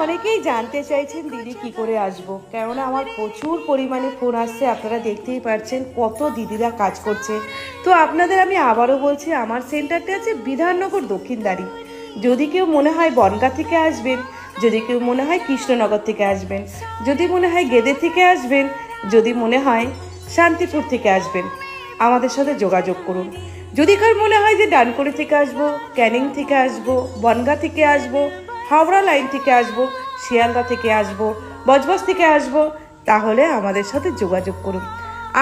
অনেকেই জানতে চাইছেন দিদি কি করে আসবো, কেননা আমার প্রচুর পরিমাণে ফোন আসছে। আপনারা দেখতেই পাচ্ছেন কত দিদিরা কাজ করছে। তো আপনাদের আমি আবারও বলছি, আমার সেন্টারটা আছে বিধাননগর দক্ষিণদ্বারি। যদি কেউ মনে হয় বনগাঁ থেকে আসবেন, যদি কেউ মনে হয় কৃষ্ণনগর থেকে আসবেন, যদি মনে হয় গেদে থেকে আসবেন, যদি মনে হয় শান্তিপুর থেকে আসবেন, আমাদের সাথে যোগাযোগ করুন। যদি কার মনে হয় যে ডানকুনি থেকে আসবো, ক্যানিং থেকে আসবো, বনগাঁ থেকে আসবো, হাওড়া লাইন থেকে আসবো, শিয়ালদা থেকে আসবো, বজবজ থেকে আসবো, তাহলে আমাদের সাথে যোগাযোগ করুন।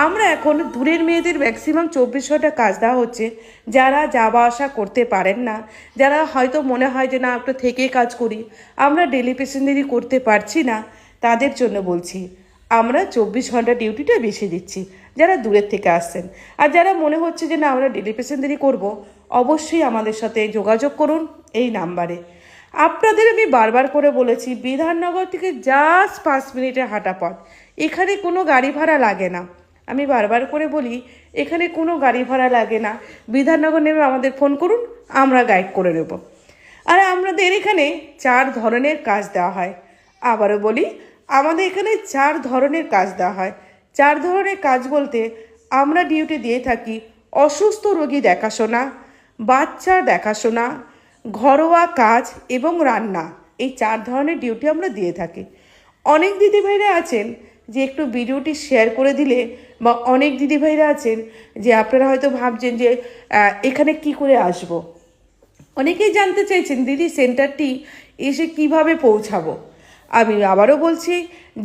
আমরা এখন দূরের মেয়েদের ম্যাক্সিমাম 24 ঘন্টা কাজ দেওয়া হচ্ছে। যারা যাওয়া আসা করতে পারেন না, যারা হয়তো মনে হয় যে না একটু থেকে কাজ করি, আমরা ডেলি পেশেন্টারি করতে পারছি না, তাদের জন্য বলছি আমরা 24 ঘন্টা ডিউটিটা বেশি দিচ্ছি যারা দূরের থেকে আসছেন। আর যারা মনে হচ্ছে যে না আমরা ডেলি পেশেন্টারি করবো, অবশ্যই আমাদের সাথে যোগাযোগ করুন এই নাম্বারে। আপনাদের আমি বারবার করে বলেছি, বিধাননগর থেকে জাস্ট 5 মিনিটের হাঁটা পথ, এখানে কোনো গাড়ি ভাড়া লাগে না। আমি বারবার করে বলি, এখানে কোনো গাড়ি ভাড়া লাগে না। বিধাননগর নেমে আমাদের ফোন করুন, আমরা গাইড করে নেব। আর আমাদের এখানে 4 ধরনের কাজ দেওয়া হয়। আবারও বলি, আমাদের এখানে 4 ধরনের কাজ দেওয়া হয়। 4 ধরনের কাজ বলতে আমরা ডিউটি দিয়ে থাকি অসুস্থ রোগী দেখাশোনা, বাচ্চা দেখাশোনা, ঘরোয়া কাজ এবং রান্না। এই 4 ধরনের ডিউটি আমরা দিয়ে থাকি। অনেক দিদিভাইরা আছেন যে একটু ভিডিওটি শেয়ার করে দিলে, বা অনেক দিদিভাইরা আছেন যে আপনারা হয়তো ভাবছেন যে এখানে কি করে আসব। অনেকেই জানতে চাইছেন দিদি সেন্টারটি এসে কিভাবে পৌঁছাবো। আমি আবারও বলছি,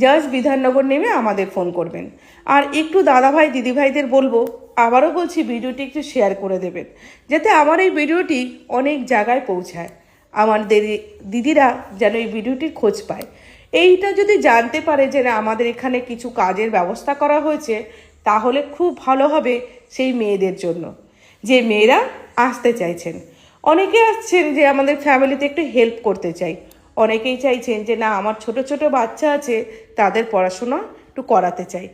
জাস্ট বিধাননগর নেমে আমাদের ফোন করবেন। আর একটু দাদাভাই দিদিভাইদের বলবো, আবারও বলছি ভিডিওটি একটু শেয়ার করে দেবেন, যাতে আমার এই ভিডিওটি অনেক জায়গায় পৌঁছায়। আমাদের দিদিরা যেন এই ভিডিওটির খোঁজ পায়। এইটা যদি জানতে পারে যে না আমাদের এখানে কিছু কাজের ব্যবস্থা করা হয়েছে, তাহলে খুব ভালো হবে সেই মেয়েদের জন্য, যে মেয়েরা আসতে চাইছেন। অনেকে আসছেন যে আমাদের ফ্যামিলিতে একটু হেল্প করতে চাই। অনেকেই চাইছেন যে না আমার ছোট ছোট বাচ্চা আছে, তাদের পড়াশোনা একটু করাতে চাই।